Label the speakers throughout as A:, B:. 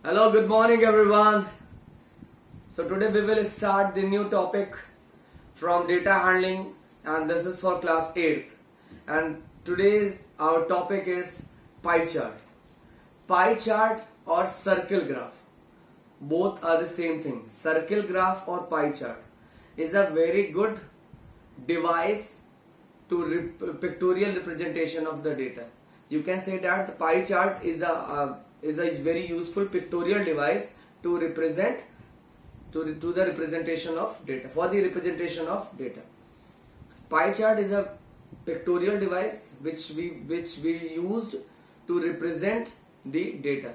A: Hello, good morning everyone. So today we will start the new topic from data handling and this is for class 8th. And today's our topic is pie chart. Pie chart or circle graph. Both are the same thing. Circle graph or pie chart is a very good device to pictorial representation of the data. You can say that the pie chart is a very useful pictorial device to represent to the representation of data, for the representation of data. Pie chart is a pictorial device which we used to represent the data.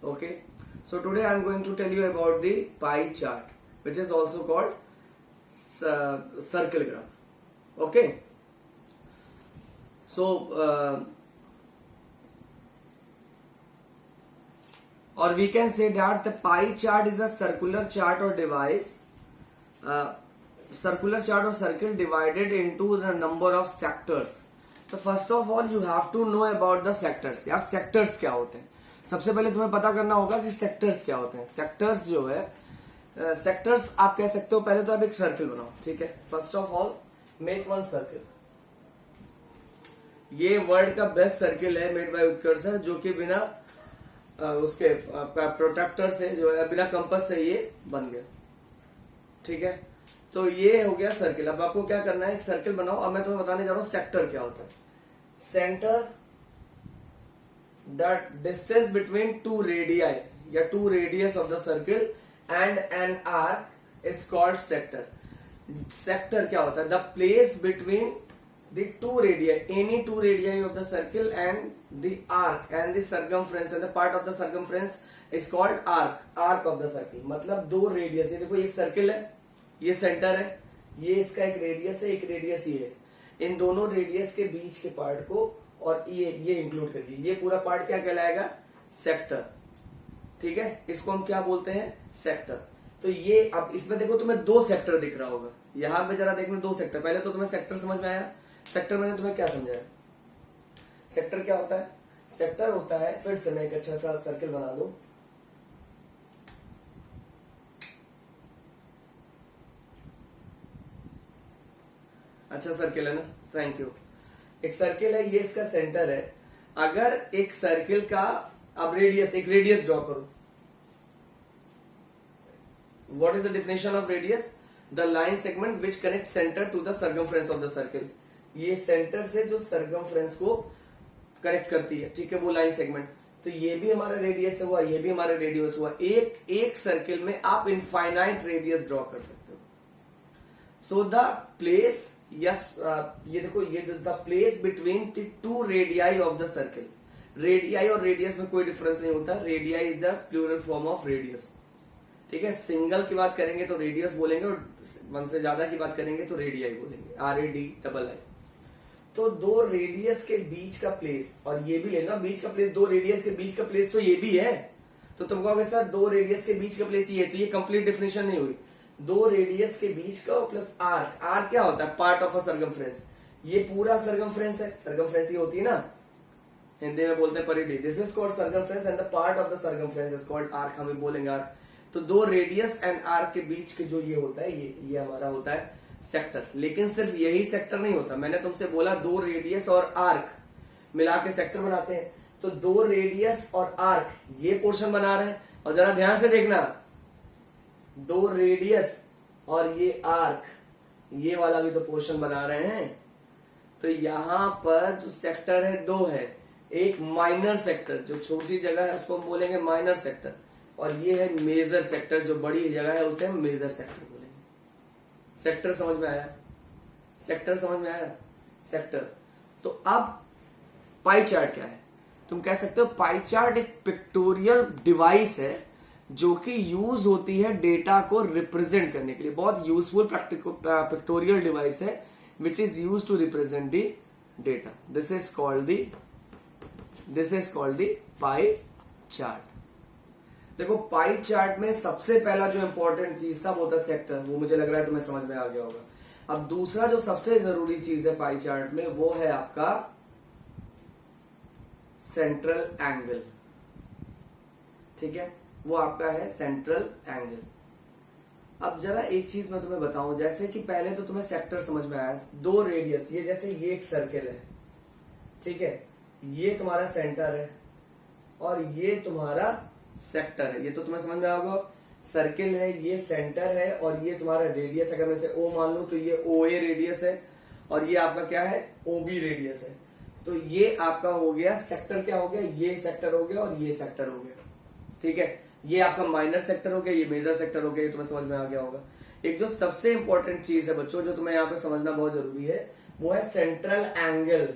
A: Okay, so today I am going to tell you about the pie chart, which is also called circle graph. Okay, so or we can say that the pie chart is a circular chart or device, circular chart or circle divided into the number of sectors. तो first of all you have to know about the sectors. यार sectors क्या होते हैं, सबसे पहले तुम्हें पता करना होगा कि सेक्टर्स क्या होते हैं. सेक्टर्स जो है सेक्टर्स आप कह सकते हो. पहले तो आप एक सर्कल बनाओ. ठीक है, first of all make one circle. ये वर्ल्ड का बेस्ट सर्कल है मेड बाय उत्कर्ष सर, जो कि बिना उसके प्रोटेक्टर से जो है बिना कंपास से ये बन गया. ठीक है, तो ये हो गया सर्कल. अब आपको क्या करना है, एक सर्कल बनाओ. अब मैं तुम्हें बताने जा रहा हूं सेक्टर क्या होता है. Centre the distance between two radii या two radius of the circle and an arc is called sector. Sector क्या होता है, the place between the two radii, any two radii of the circle and the arc and the circumference, and the part of the circumference is called arc of the circle. मतलब दो radius. ये देखो एक circle है, ये centre है, ये इसका एक रेडियस है, एक रेडियस ये है. इन दोनों रेडियस के बीच के पार्ट को और ये इंक्लूड करिए, ये पूरा पार्ट क्या कहलाएगा, सेक्टर. ठीक है, इसको हम क्या बोलते हैं, सेक्टर. तो ये अब इसमें देखो तुम्हें दो सेक्टर दिख रहा होगा. यहां पे जरा देखना दो सेक्टर. पहले तो तुम्हें सेक्टर समझ में आया. सेक्टर मैंने तुम्हें क्या समझाया, सेक्टर क्या होता है. सेक्टर होता है, फिर से मैं एक अच्छा सा सर्कल बना दूं. अच्छा सर्कल है ना, थैंक यू. एक सर्कल है, ये इसका सेंटर है. अगर एक सर्कल का अब रेडियस, एक रेडियस ड्रॉ करो. What is the definition of radius, the line segment which connect centre to the circumference of the circle. ये सेंटर से जो सर्कमफ्रेंस को कनेक्ट करती है, ठीक है, वो लाइन सेगमेंट. तो ये भी हमारा रेडियस हुआ, ये भी हमारा रेडियस हुआ. एक सर्कल में आप इनफाइनाइट रेडियस ड्रॉ कर सकते हो. सो द प्लेस, यस, ये देखो, ये the place between the two radii of the circle. Radii और रेडियस में कोई डिफरेंस नहीं होता. Radii is the plural form of radius. ठीक है, सिंगल की बात करेंगे तो रेडियस बोलेंगे और वन से ज्यादा की बात करेंगे तो रेडियाई बोलेंगे, RADII. तो दो रेडियस के बीच का प्लेस, और ये भी लेना बीच का प्लेस, दो रेडियस के बीच का प्लेस तो ये भी है. तो तुम कहोगे सर दो रेडियस के बीच का प्लेस ये है, तो ये कंप्लीट डेफिनेशन नहीं हुई. दो रेडियस के बीच का प्लस आर्क. आर्क क्या होता है, पार्ट ऑफ अ सर्कमफ्रेंस. ये पूरा सर्कमफ्रेंस है. सर्कमफ्रेंस ये होती है ना, हिंदी में बोलते हैं परिधि. This is called circumference and the part of the circumference is called arc. हम बोलेंगे आर्क. तो दो रेडियस एंड आर्क के बीच के जो ये होता है, ये हमारा होता है सेक्टर. लेकिन सिर्फ यही सेक्टर नहीं होता. मैंने तुमसे बोला दो रेडियस और आर्क मिला के सेक्टर बनाते हैं. तो दो रेडियस और आर्क ये पोर्शन बना रहे हैं. और जरा ध्यान से देखना, दो रेडियस और ये आर्क, ये वाला भी तो पोर्शन बना रहे हैं. तो यहां पर जो सेक्टर है दो है. एक माइनर सेक्टर, जो छोटी जगह है उसको हम बोलेंगे माइनर सेक्टर, और ये है मेजर सेक्टर, जो बड़ी जगह है उसे हम मेजर सेक्टर बोलेंगे. सेक्टर समझ में आया, सेक्टर समझ में आया, सेक्टर. तो अब पाई चार्ट क्या है, तुम कह सकते हो पाई चार्ट एक पिक्टोरियल डिवाइस है जो कि यूज होती है डेटा को रिप्रेजेंट करने के लिए. बहुत यूजफुल पिक्टोरियल डिवाइस है which is use to represent the data. This is called the pie chart. देखो पाई चार्ट में सबसे पहला जो इंपॉर्टेंट चीज था वो था सेक्टर. वो मुझे लग रहा है तुम्हें समझ में आ गया होगा. अब दूसरा जो सबसे जरूरी चीज है पाई चार्ट में वो है आपका सेंट्रल एंगल. ठीक है, वो आपका है सेंट्रल एंगल। अब जरा एक चीज मैं तुम्हें बताऊं, जैसे कि पहले तो तुम्हें सेक्टर समझ में आया, दो रेडियस, ये जैसे ये एक सर्किल है, ठीक है, ये तुम्हारा सेंटर है और ये तुम्हारा सेक्टर है, ये तो तुम्हें समझ में आएगा। सर्किल है, ये सेंटर है और ये तुम्हारा रेडियस, अगर मैं इसे ओ मान लूं तो ये ओ ए रेडियस है और ये आपका क्या है, ओ बी रेडियस है। तो ये आपका हो गया सेक्टर, क्या हो गया, ये सेक्टर हो गया और ये सेक्टर हो गया, ठीक है। ये आपका माइनर सेक्टर हो गया, ये मेजर सेक्टर हो गया, ये तुम्हें समझ में आ गया होगा। एक जो सबसे इंपॉर्टेंट चीज है बच्चों, जो तुम्हें यहाँ पे समझना बहुत जरूरी है, वो है सेंट्रल एंगल।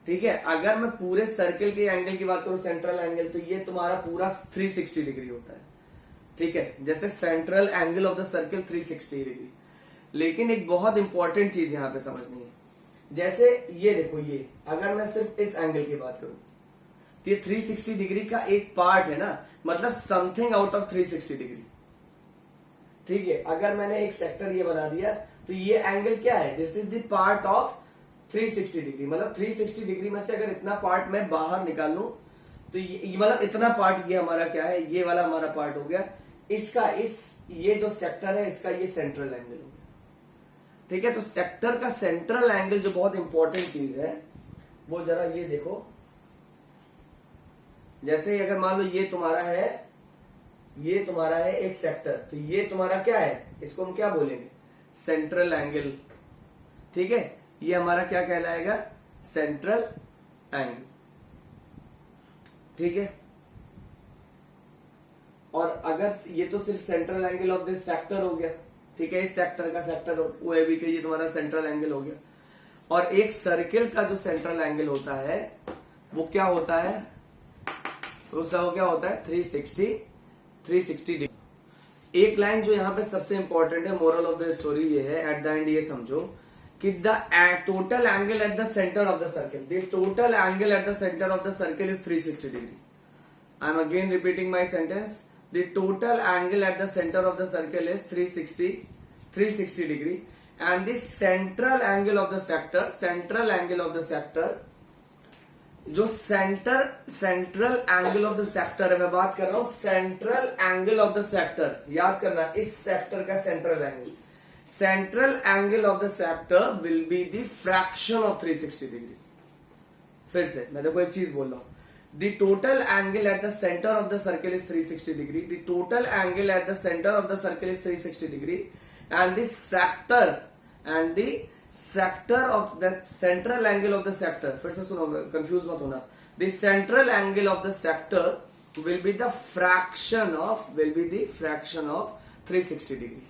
A: ठीक है, अगर मैं पूरे सर्किल के एंगल की बात करूं सेंट्रल एंगल, तो ये तुम्हारा पूरा 360 डिग्री होता है, ठीक है। जैसे central angle of the circle 360 degree. लेकिन एक बहुत इंपॉर्टेंट चीज यहां पे समझनी है, जैसे ये देखो, ये अगर मैं सिर्फ इस एंगल की बात करूं तो ये 360 डिग्री का एक पार्ट है ना, मतलब समथिंग आउट ऑफ 360 डिग्री, ठीक है। अगर मैंने एक सेक्टर ये बना दिया तो ये एंगल क्या है, this is the part of 360 degree, मतलब 360 डिग्री में से अगर इतना पार्ट मैं बाहर निकाल लूं तो ये मतलब इतना पार्ट ये हमारा क्या है, ये वाला हमारा पार्ट हो गया, इसका ये जो सेक्टर है इसका ये सेंट्रल एंगल हो गया, ठीक है। तो सेक्टर का सेंट्रल एंगल जो बहुत इंपॉर्टेंट चीज है, वो जरा ये देखो, जैसे अगर मान लो ये तुम्हारा है एक सेक्टर, तो ये तुम्हारा क्या है, इसको हम क्या बोलेंगे, सेंट्रल एंगल, ठीक है। ये हमारा क्या कहलाएगा, सेंट्रल एंगल, ठीक है। और अगर ये तो सिर्फ central angle of this sector हो गया, ठीक है, इस सेक्टर का सेक्टर ओएबी का ये तुम्हारा सेंट्रल एंगल हो गया। और एक सर्किल का जो सेंट्रल एंगल होता है वो क्या होता है, उसका क्या होता है 360 डिग्री। एक लाइन जो यहां पे सबसे इंपॉर्टेंट है, मोरल ऑफ द स्टोरी ये है, एट द एंड ये समझो कि the total angle at the centre of the circle, the total angle at the centre of the circle is 360 degree. I am again repeating my sentence, the total angle at the center of the circle is 360 degree and the central angle of the sector, जो central angle of the sector है, मैं बात कर रहा हूं central angle of the sector, याद करना इस सेक्टर का central angle of the sector will be the fraction of 360 degree. फिर से मैं देखो एक चीज बोल रहा हूं, the total angle at the center of the circle is 360 degree, the total angle at the center of the circle is 360 degree and the sector of the central angle of the sector, फिर से सुनो, confuse मत होना, the central angle of the sector will be the fraction of 360 degree,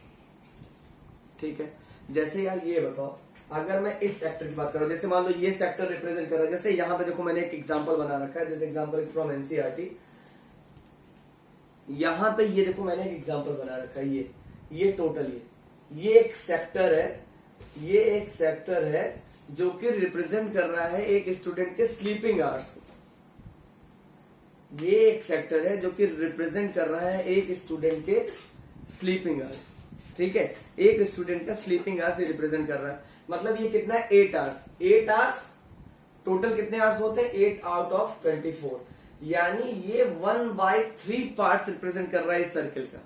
A: ठीक है। जैसे यार ये बताओ, अगर मैं इस सेक्टर की बात करूं, जैसे मान लो ये सेक्टर रिप्रेजेंट कर रहा है, जैसे यहां पे देखो मैंने एक एग्जांपल बना रखा है, this example is from NCERT. यहां पे ये देखो मैंने एक एग्जांपल बना रखा है, ये टोटल ये एक सेक्टर है, जो कि रिप्रेजेंट कर रहा है एक स्टूडेंट के स्लीपिंग आवर्स को। ये एक सेक्टर है जो कि रिप्रेजेंट कर रहा है एक स्टूडेंट के स्लीपिंग आवर्स, ठीक है। एक स्टूडेंट का स्लीपिंग आवर्स रिप्रेजेंट कर रहा है, मतलब ये कितना है 8 आवर्स। टोटल कितने आवर्स होते हैं, 8 आउट ऑफ 24, यानी ये 1/3 पार्ट्स रिप्रेजेंट कर रहा है इस सर्किल का।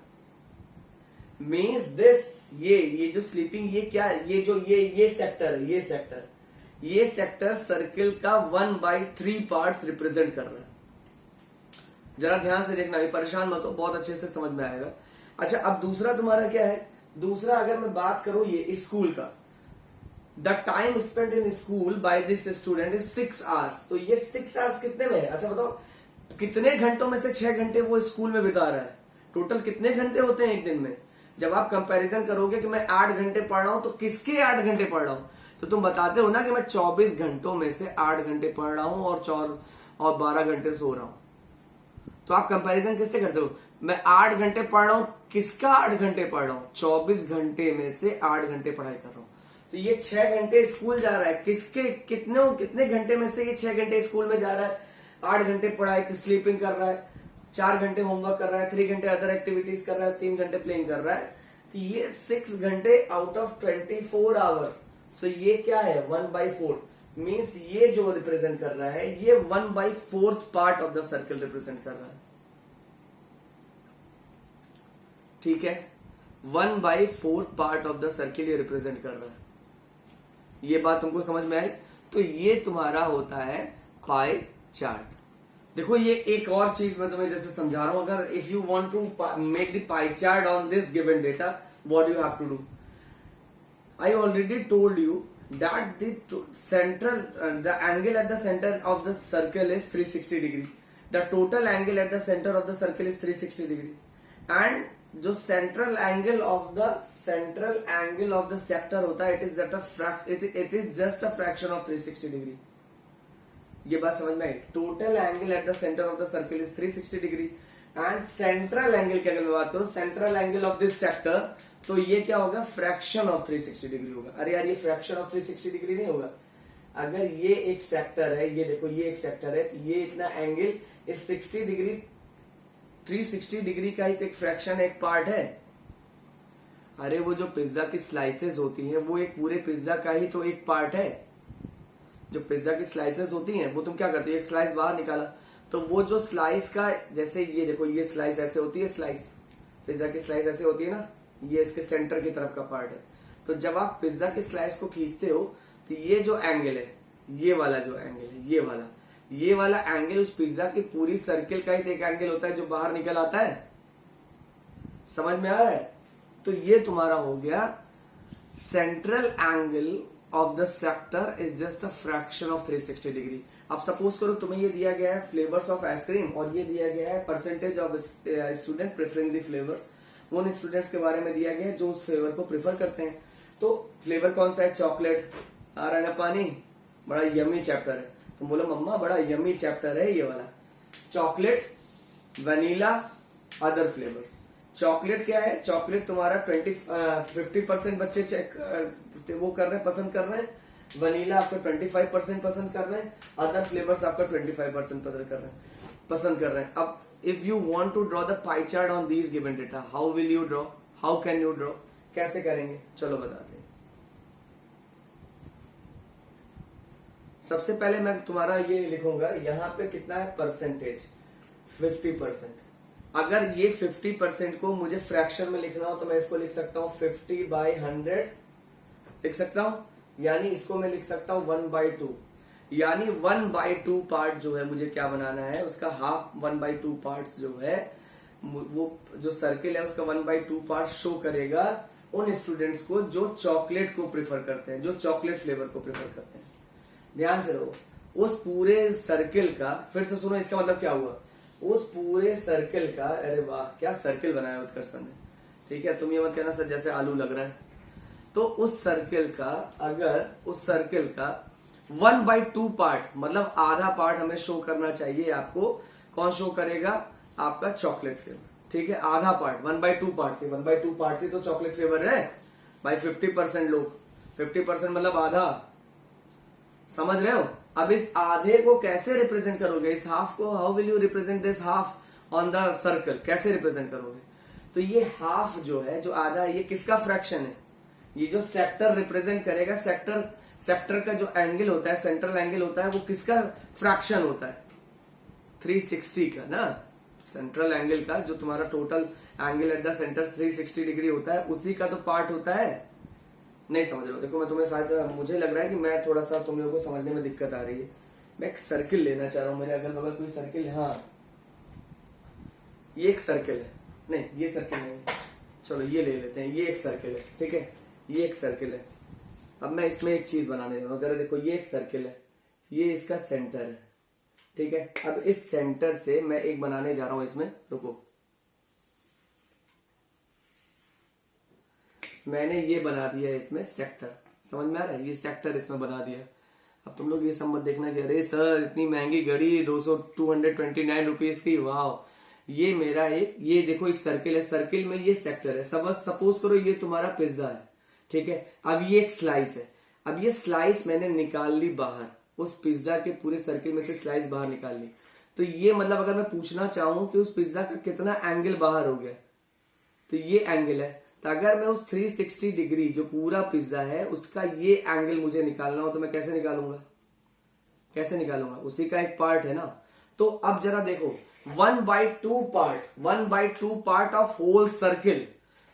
A: मींस दिस ये जो स्लीपिंग, ये क्या है, ये सेक्टर सर्किल का 1/3 पार्ट्स रिप्रेजेंट कर रहा है। जरा ध्यान से देखना, ये परेशान मत हो, बहुत अच्छे से समझ में आएगा। अच्छा, अब दूसरा तुम्हारा क्या है, दूसरा अगर मैं बात करूं ये स्कूल का, the time spend in school by this student is 6 hours. तो ये 6 आवर्स कितने में है, अच्छा बताओ, कितने घंटों में से 6 घंटे वो स्कूल में बिता रहा है, टोटल कितने घंटे होते हैं एक दिन में। जब आप कंपैरिजन करोगे कि मैं 8 घंटे पढ़ रहा हूं, तो किसके 8 घंटे पढ़ रहा हूं, तो तुम बताते हो ना कि मैं 24 घंटों में से 8 घंटे पढ़ रहा हूं और 12 घंटे सो रहा हूं। तो आप कंपैरिजन किससे करते हो, मैं 8 घंटे पढ़ रहा हूं, किसका 8 घंटे पढ़ रहा हूं, 24 घंटे में से 8 घंटे पढ़ाई कर रहा हूं। तो ये 6 घंटे स्कूल जा रहा है, कितने घंटे में से ये 6 घंटे स्कूल में जा रहा है, 8 घंटे पढ़ाई स्लीपिंग कर रहा है, 4 घंटे होमवर्क कर रहा है, 3 घंटे अदर एक्टिविटीज कर रहा है, 3 घंटे प्लेइंग कर रहा है। तो ये 6 घंटे आउट ऑफ 24 आवर्स। सो ये क्या है 1/4, मीन्स ये जो रिप्रेजेंट कर रहा है ये 1/4 part of the circle represent कर रहा है, ठीक है। 1/4 पार्ट ऑफ द सर्किल ये रिप्रेजेंट कर रहा है। ये बात तुमको समझ में आई? तो ये तुम्हारा होता है पाई चार्ट। देखो ये एक और चीज मैं तुम्हें जैसे समझा रहा हूं, अगर if you want to make the pie chart on this given data, what you have to do? I already told you that the central the angle at the center of the circle is 360 degree. The total angle at the center of the circle is 360 degree, and जो central angle of the sector होता है it is just a fraction of 360 degree. ये बात समझ में आई? total angle at the center of the circle is 360 degree and central angle की अगर मैं बात करूं, central angle of this sector, तो ये क्या होगा? फ्रैक्शन ऑफ 360 डिग्री होगा। अरे यार ये फ्रैक्शन ऑफ 360 डिग्री नहीं होगा। अगर ये एक सेक्टर है, ये देखो ये एक सेक्टर है, ये इतना एंगल इस 60 डिग्री 360 डिग्री का एक फ्रैक्शन एक पार्ट है। अरे वो जो पिज्जा की स्लाइसेस होती हैं वो एक पूरे पिज्जा का ही तो एक पार्ट है। जो पिज्जा की स्लाइसेस होती हैं वो तुम क्या करते हो? एक स्लाइस बाहर निकाला तो वो जो स्लाइस का, जैसे ये देखो ये स्लाइस ऐसे होती है, स्लाइस पिज्जा की स्लाइस ऐसे होती है ना, ये इसके सेंटर की तरफ का पार्ट है। तो जब आप पिज्जा की स्लाइस को खींचते हो तो ये जो एंगल है, ये वाला जो एंगल है, ये वाला एंगल उस पिज्जा की पूरी सर्किल का ही एक एंगल होता है जो बाहर निकल आता है। समझ में आ रहा है? तो ये तुम्हारा हो गया central angle of the sector is just a fraction of 360 degree. अब सपोज करो तुम्हें ये दिया गया है फ्लेवर्स ऑफ आइसक्रीम और ये दिया गया है percentage of student preferring the flavours. उन स्टूडेंट्स के बारे में दिया गया है जो उस फ्लेवर को प्रेफर करते हैं। तो फ्लेवर कौन सा है? चॉकलेट। आ रहा है ना पानी? बड़ा यमी चैप्टर है। तुम बोलो मम्मा बड़ा यमी चैप्टर है ये वाला। Chocolate, vanilla, other flavours. Chocolate क्या है? चॉकलेट तुम्हारा 50% बच्चे वो कर रहे हैं, पसंद कर रहे हैं। वनीला आपका 25% पसंद कर रहे हैं। अदर फ्लेवर्स आपका 25% पसंद कर रहे हैं। अब if you want to draw the pie chart on these given data, how will you draw? How can you draw? कैसे करेंगे? चलो बताते हैं। सबसे पहले मैं तुम्हारा ये लिखूंगा, यहाँ पे कितना है परसेंटेज? 50%। अगर ये 50% को मुझे फ्रैक्शन में लिखना हो तो मैं इसको लिख सकता हूँ 50/100 लिख सकता हूँ, यानी इसको मैं लिख सकता हूँ 1/2, यानी 1/2 पार्ट जो है मुझे क्या बनाना है, उसका हाफ 1/2 पार्ट्स जो है वो जो सर्किल है उसका 1/2 पार्ट शो करेगा उन स्टूडेंट्स को जो चॉकलेट को प्रेफर करते हैं, जो चॉकलेट फ्लेवर को प्रेफर करते हैं। ध्यान से रहो, उस पूरे सर्किल का, फिर से सुनो इसका मतलब क्या हुआ, उस पूरे सर्किल का, अरे वाह क्या सर्किल बनाया उत्कर्षण ने, ठीक है। तुम ये मत कहना सर जैसे आलू लग रहा है। तो उस सर्किल का, अगर उस सर्किल का 1/2 पार्ट मतलब आधा पार्ट हमें शो करना चाहिए आपको, कौन शो करेगा? आपका चॉकलेट फ्लेवर, ठीक है। आधा पार्ट 1/2 पार्ट से तो चॉकलेट फ्लेवर है भाई। 50% लोग, 50% मतलब आधा, समझ रहे हो। अब इस आधे को कैसे रिप्रेजेंट करोगे? इस हाफ को, how will you represent this half on the circle? कैसे रिप्रेजेंट करोगे? तो ये हाफ जो है, जो आधा है, ये किसका फ्रैक्शन है? ये जो सेक्टर रिप्रेजेंट करेगा, सेक्टर का जो एंगल होता है, सेंट्रल एंगल होता है, वो किसका फ्रैक्शन होता है? 360 का ना, सेंट्रल एंगल का, जो तुम्हारा total angle at the centre 360 degree होता है, उसी का तो पार्ट होता है। नहीं समझ रहे हो? देखो मैं तुम्हें शायद, मुझे लग रहा है कि मैं थोड़ा सा तुम लोगों को समझने में दिक्कत आ रही है। मैं एक सर्किल लेना चाह रहा हूं, मेरे अगल बगल कोई सर्किल है? हाँ ये एक सर्किल है, नहीं ये सर्किल नहीं, चलो ये ले लेते हैं, ये एक सर्किल है, ठीक है, ये एक सर्किल है। अब मैं इसमें एक चीज बनाने जा रहा हूं, जरा देखो, ये एक सर्किल है, ये इसका सेंटर है, ठीक है। अब इस सेंटर से मैं एक बनाने जा रहा हूं इसमें, रुको, मैंने ये बना दिया है इसमें सेक्टर, समझ में आ रहा है? ये सेक्टर इसमें बना दिया। अब तुम लोग ये सब मत देखना कि अरे सर इतनी महंगी घड़ी 229 रुपीज की, वाह। ये मेरा एक, ये देखो एक सर्किल है, सर्किल में ये सेक्टर है। सपोज करो ये तुम्हारा पिज्जा है, ठीक है। अब ये एक स्लाइस है, अब ये स्लाइस मैंने निकाल ली बाहर, उस पिज्जा के पूरे सर्किल में से स्लाइस बाहर निकाल ली। तो ये मतलब अगर मैं पूछना चाहूं कि उस पिज्जा का कितना एंगल बाहर हो गया, तो ये एंगल है। तो अगर मैं उस 360 डिग्री जो पूरा पिज्जा है उसका ये एंगल मुझे निकालना हो तो मैं कैसे निकालूंगा? कैसे निकालूंगा, उसी का एक पार्ट है ना। तो अब जरा देखो 1/2 पार्ट ऑफ होल सर्किल,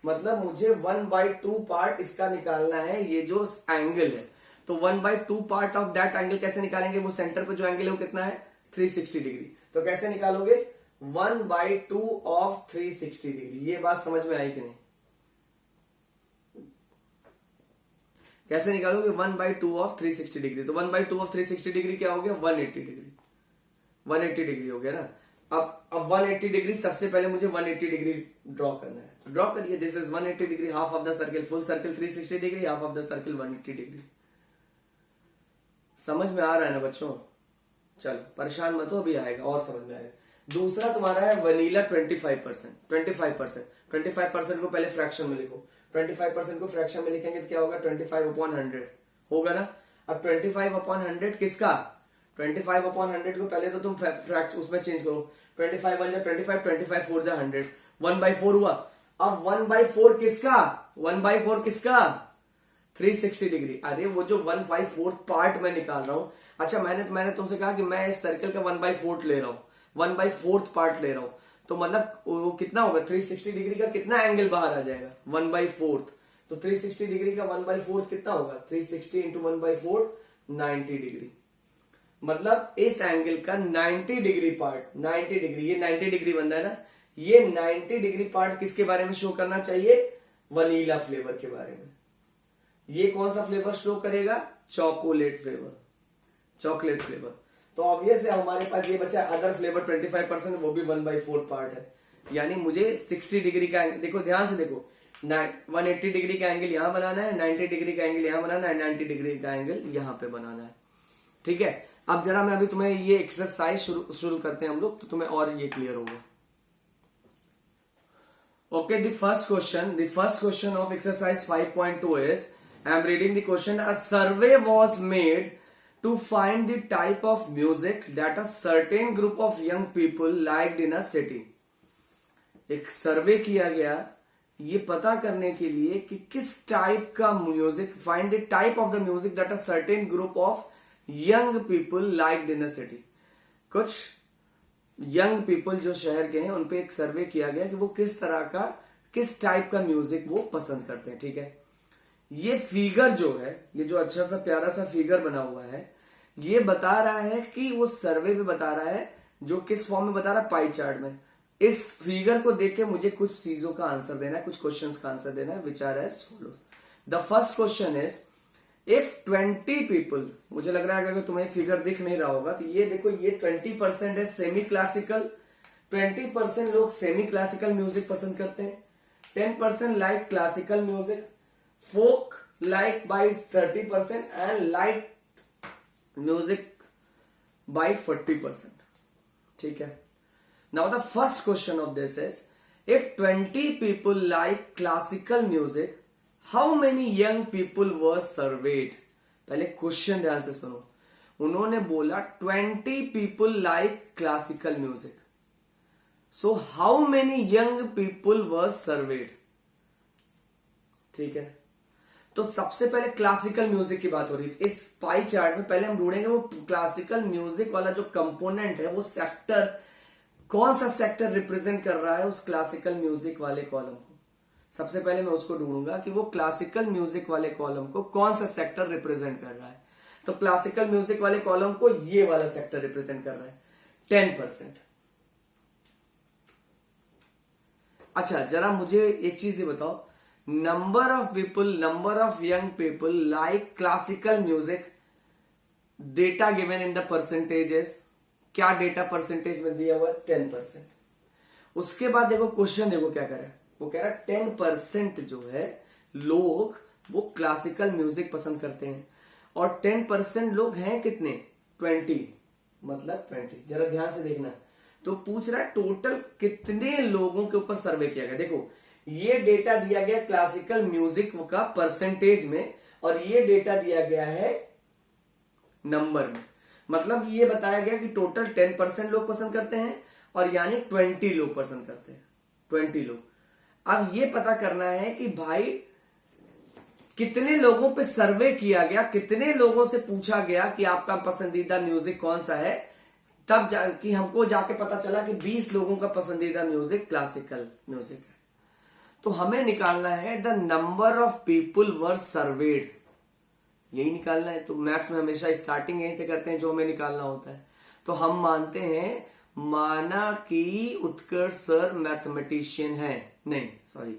A: मतलब मुझे 1/2 पार्ट इसका निकालना है, ये जो एंगल है। तो 1/2 पार्ट ऑफ दैट एंगल कैसे निकालेंगे, वो सेंटर पे जो एंगल है वो कितना है 360 डिग्री। तो कैसे निकालोगे 1/2 ऑफ 360 डिग्री। ये बात समझ में आई कि नहीं, कैसे निकालोगे 1/2 ऑफ 360 डिग्री। तो 1/2 ऑफ 360 डिग्री क्या हो गया 180 डिग्री, 180 डिग्री हो गया ना। अब 180 डिग्री, सबसे पहले मुझे 180 डिग्री ड्रॉ करना है, तो ड्रॉ करिए। This is 180 degree, half of the circle, full circle 360 degree, half of the circle 180 degree. समझ में आ रहा है ना बच्चों, चलो परेशान मत हो, अभी आएगा और समझ में आएगा। दूसरा तुम्हारा है वनीला 25%। 25% को पहले फ्रैक्शन में लिखो, 25% को फ्रैक्शन में लिखेंगे तो क्या होगा 25/100 होगा ना। अब 25/100 किसका, 25/100 को पहले तो तुम फ्रैक्शन उसमें चेंज करो, 25 1 जा 25, 25 4 जा 100, 1/4 हुआ। अब 1/4 किसका, 1/4 किसका 360 डिग्री। अरे वो जो 1/4 पार्ट मैं निकाल रहा हूं, अच्छा मैंने तुमसे कहा कि मैं इस सर्कल का 1/4 ले रहा हूं, 1/4 पार्ट ले रहा हूं, तो मतलब वो कितना होगा 360 डिग्री का कितना एंगल बाहर आ जाएगा 1/4। तो 360 डिग्री का 1/4 कितना होगा 360 इंटू 1/4 90 डिग्री। मतलब इस एंगल का 90 डिग्री पार्ट, 90 डिग्री, ये 90 डिग्री बन रहा है ना, ये 90 डिग्री पार्ट किसके बारे में शो करना चाहिए, वनीला फ्लेवर के बारे में। ये कौन सा फ्लेवर शो करेगा, चॉकलेट फ्लेवर, चॉकलेट फ्लेवर। तो ऑब्वियस है हमारे पास ये बचा अदर फ्लेवर 25%, वो भी 1/4 पार्ट है। यानी मुझे 60 डिग्री का एंगल, देखो ध्यान से देखो, 180 डिग्री का एंगल यहां बनाना है, 90 डिग्री का एंगल यहां बनाना है, 90 डिग्री का एंगल यहां पे बनाना है। ठीक है, अब जरा मैं अभी तुम्हें ये एक्सरसाइज शुरू करते हैं हम लोग, तो तुम्हें और ये क्लियर होगा। Okay, the first question of exercise 5.2 is, I am reading the question. A survey was made to find the type of music that a certain group of young people liked in a city. एक सर्वे किया गया ये पता करने के लिए कि किस टाइप का music, find the type of the music that a certain group of young people liked in a city. कुछ यंग पीपल जो शहर के हैं उन पे एक सर्वे किया गया कि वो किस तरह का, किस टाइप का म्यूजिक वो पसंद करते हैं। ठीक है, ये फिगर जो है, ये जो अच्छा सा प्यारा सा फिगर बना हुआ है, ये बता रहा है कि वो सर्वे में बता रहा है, जो किस फॉर्म में बता रहा है, पाई चार्ट में। इस फिगर को देख के मुझे कुछ चीजों का आंसर देना है, कुछ क्वेश्चंस का आंसर देना है, which are as follows. The first question is, if 20 people, मुझे लग रहा है अगर तुम्हें फिगर दिख नहीं रहा होगा तो ये देखो, ये 20% है सेमी क्लासिकल, 20% लोग सेमी क्लासिकल म्यूजिक पसंद करते हैं, 10% like classical music, folk like by 30% and light music by 40%. ठीक है, now the first question of this is, if 20 people like classical music, how many young people were surveyed? पहले question ध्यान से सुनो, उन्होंने बोला 20 people like classical music, so how many young people were surveyed? ठीक है, तो सबसे पहले क्लासिकल म्यूजिक की बात हो रही थी। इस पाई चार्ट में पहले हम ढूंढेंगे वो क्लासिकल म्यूजिक वाला जो कंपोनेंट है, वो सेक्टर, कौन सा सेक्टर रिप्रेजेंट कर रहा है उस क्लासिकल म्यूजिक वाले कॉलम को। सबसे पहले मैं उसको ढूंढूंगा कि वो क्लासिकल म्यूजिक वाले कॉलम को कौन सा सेक्टर रिप्रेजेंट कर रहा है। तो क्लासिकल म्यूजिक वाले कॉलम को ये वाला सेक्टर रिप्रेजेंट कर रहा है, 10%। अच्छा जरा मुझे एक चीज ये बताओ, number of young people like classical music, data given in the percentages, क्या डेटा परसेंटेज में दिया हुआ है 10%। उसके बाद देखो क्वेश्चन देखो क्या कर रहा है, वो कह रहा है 10% जो है लोग वो क्लासिकल म्यूजिक पसंद करते हैं, और 10% लोग हैं कितने 20, मतलब 20। जरा ध्यान से देखना, तो पूछ रहा है टोटल कितने लोगों के ऊपर सर्वे किया गया। देखो ये डेटा दिया गया क्लासिकल म्यूजिक का परसेंटेज में, और ये डेटा दिया गया है नंबर में। मतलब ये बताया गया कि टोटल 10% लोग पसंद करते हैं, और यानी 20 लोग पसंद करते हैं, 20 लोग। अब ये पता करना है कि भाई कितने लोगों पे सर्वे किया गया, कितने लोगों से पूछा गया कि आपका पसंदीदा म्यूजिक कौन सा है, तब कि हमको जाके पता चला कि 20 लोगों का पसंदीदा म्यूजिक क्लासिकल म्यूजिक है। तो हमें निकालना है the number of people were served, यही निकालना है। तो मैथ्स में हमेशा स्टार्टिंग यहीं से करते हैं, जो हमें निकालना होता है। तो हम मानते हैं, माना कि उत्कर्ष सर मैथमेटिशियन है, नहीं सॉरी,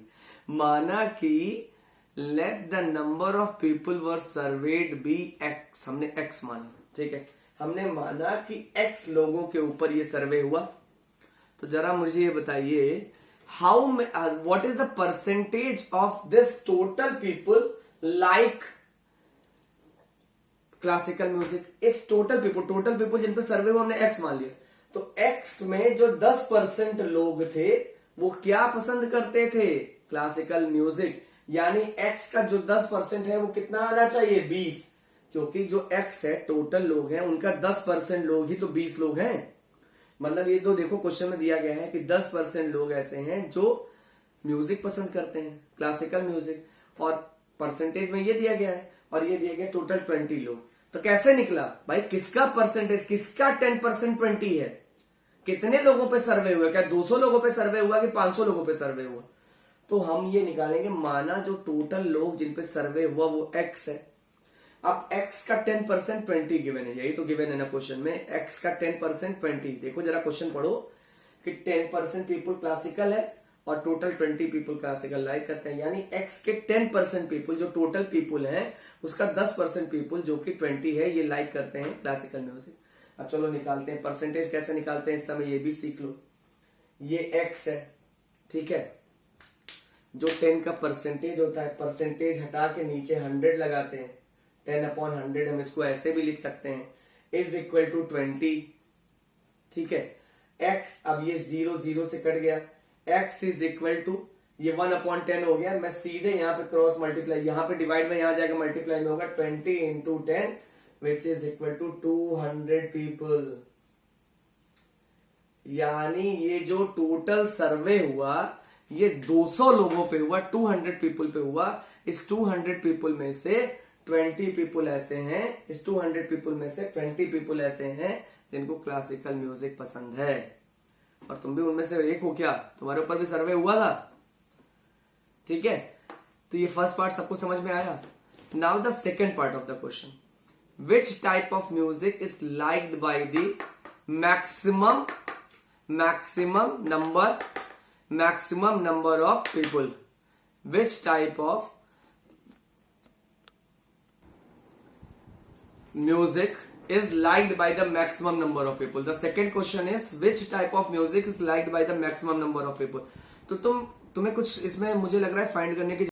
A: माना कि let the number of people were surveyed be X, हमने एक्स माना, ठीक है, हमने माना कि एक्स लोगों के ऊपर ये सर्वे हुआ। तो जरा मुझे ये बताइए, how what is the percentage of this total people like classical music. इस टोटल पीपुल जिन पे सर्वे हुआ हमने एक्स मान लिया, तो एक्स में जो 10% लोग थे वो क्या पसंद करते थे, क्लासिकल म्यूजिक। यानी एक्स का जो 10% है वो कितना आना चाहिए, 20, क्योंकि जो एक्स है टोटल लोग हैं उनका 10% लोग ही तो 20 लोग हैं। मतलब ये तो देखो क्वेश्चन में दिया गया है कि 10% लोग ऐसे हैं जो म्यूजिक पसंद करते हैं, क्लासिकल म्यूजिक, और परसेंटेज में ये दिया गया है, और ये दिया गया टोटल 20 लोग। तो कैसे निकला भाई, किसका परसेंटेज, किसका 10% 20 है, कितने लोगों पे सर्वे हुआ, क्या 200 लोगों पे सर्वे हुआ कि 500 लोगों पे सर्वे हुआ। तो हम ये निकालेंगे, माना जो टोटल लोग जिन पे सर्वे हुआ वो एक्स है। अब x का 10% 20 गिवन है, यही तो गिवन है ना क्वेश्चन में, x का 10% 20। देखो जरा क्वेश्चन पढ़ो कि 10% पीपल क्लासिकल है और टोटल 20 पीपल क्लासिकल लाइक करते हैं। यानी x के 10% पीपल जो टोटल पीपल है उसका 10% पीपल जो कि 20 है ये लाइक करते हैं क्लासिकल म्यूजिक। अब चलो निकालते हैं परसेंटेज, कैसे निकालते हैं इस समय ये भी सीख लो। ये x है, ठीक है, जो 10 का परसेंटेज होता है, परसेंटेज हटा के नीचे 100 लगाते हैं, 10/100 हम इसको ऐसे भी लिख सकते हैं, इज इक्वल टू 20, ठीक है। x, अब ये 0 0 से कट गया, x इज इक्वल टू ये 1/10 हो गया। मैं सीधे यहाँ पे क्रॉस मल्टीप्लाई, यहाँ पे डिवाइड में यहाँ जाकर मल्टीप्लाई में होगा 20 into 10 which is equal to 200 people. यानी ये जो टोटल सर्वे हुआ ये 200 लोगों पे हुआ, 200 पीपल पे हुआ। इस 200 पीपल में से 20 पीपल ऐसे हैं, इस 200 पीपल में से 20 पीपल ऐसे हैं जिनको क्लासिकल म्यूजिक पसंद है। और तुम भी उनमें से एक हो क्या, तुम्हारे ऊपर भी सर्वे हुआ था, ठीक है। तो ये फर्स्ट पार्ट सबको समझ में आया। Now the second part of the question, which type of music is liked by the maximum number of people. Which type of music is liked by the maximum number of people. The second question is which type of music is liked by the maximum number of people. तो तुम्हें कुछ इसमें मुझे लग रहा है find करने की